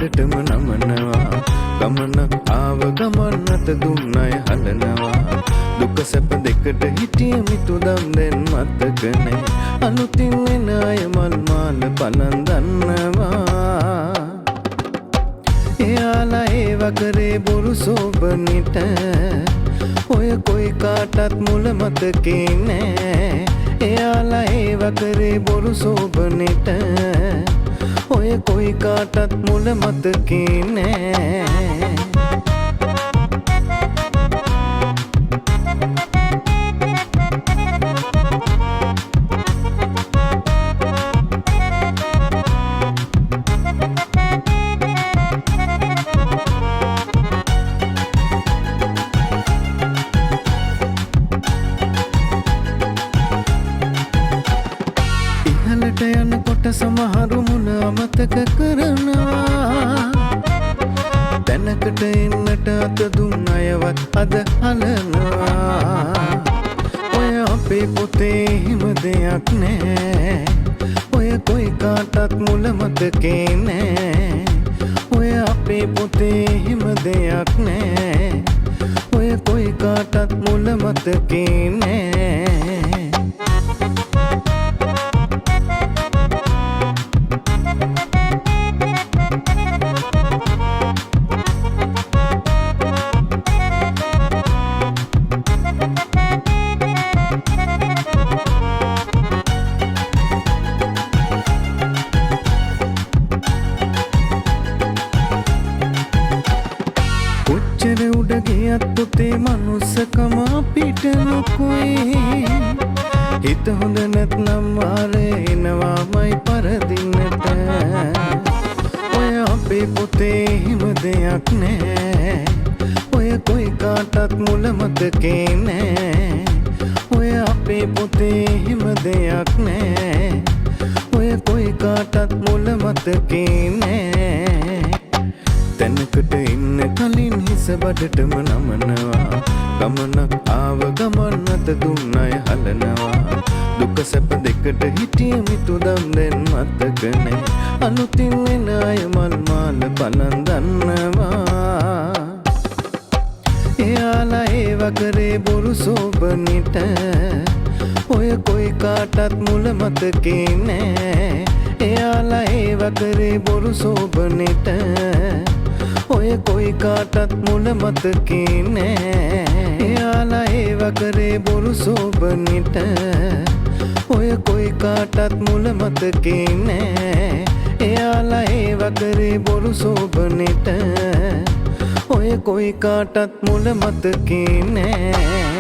බඩටම නමනවා ගමනක් ආව ගමන්නට දුන්නය හඬනවා දුක සැප දෙකට හිටිය මිතුදම් දැන් මතක නෑ අලුතින් එන අය මල් මාල පලන් දන්නවා එයාලා ඒව කරේ බොරු සෝබනිට ඔය කොයි කාටත් මුල මතකේ නෑ එයාලා ඒව කරේ බොරු සෝබනිට ඔය කොයි කාටත් මුල මතකේ නෑ ඉහළට යනකොට සමහරු මුල අමතක කරනවා තැනකට එන්නට අත දුන්න අයවත් අද හලනවා ඔය අපේ පොතේ හිම දෙයක් නෑ ඔය කොයි කාටත් මුල මතකේ නෑ ඔය අපේ පොතේ හිම දෙයක් නෑ ඔය කොයි කාටත් මුල මතකේ නෑ කොච්චර උඩ ගියත් පුතේ මනුස්සකම අපිට ලොකුයි හිත හොඳ නැත්නම් වාරේ එනවාමයි පරදින්නට ඔය අපේ පොතේ හිම දෙයක් නෑ ඔය කොයි කාටත් මුල මතකේ නෑ ඔය අපේ පොතේ හිම දෙයක් නෑ ඔය කොයි කාටත් මුල මතකේ නෑ තැනකට ඉන්න කලින් හිස බඩටම නමනවා ගමනක් ආව ගමන්නට දුන්න අය හලනවා දුක සැප දෙකට හිටිය මිතුදම් දැන් මතක නෑ අලුතින් එන අය මල් මාල පලන් දන්නවා එයාලා ඒව කරේ බොරු සෝබනිට ඔය කොයි කාටත් මුල මතකේ නෑ එයාලා ඒව කරේ බොරු සෝබනිට ඔය කොයි කාටත් මුල මතකේ නෑ එයාලා ඒව කරේ බොරු සෝබනිට ඔය කොයි කාටත් මුල මතකේ නෑ එයාලා ඒව කරේ බොරු සෝබනිට ඔය කොයි කාටත් මුල මතකේ නෑ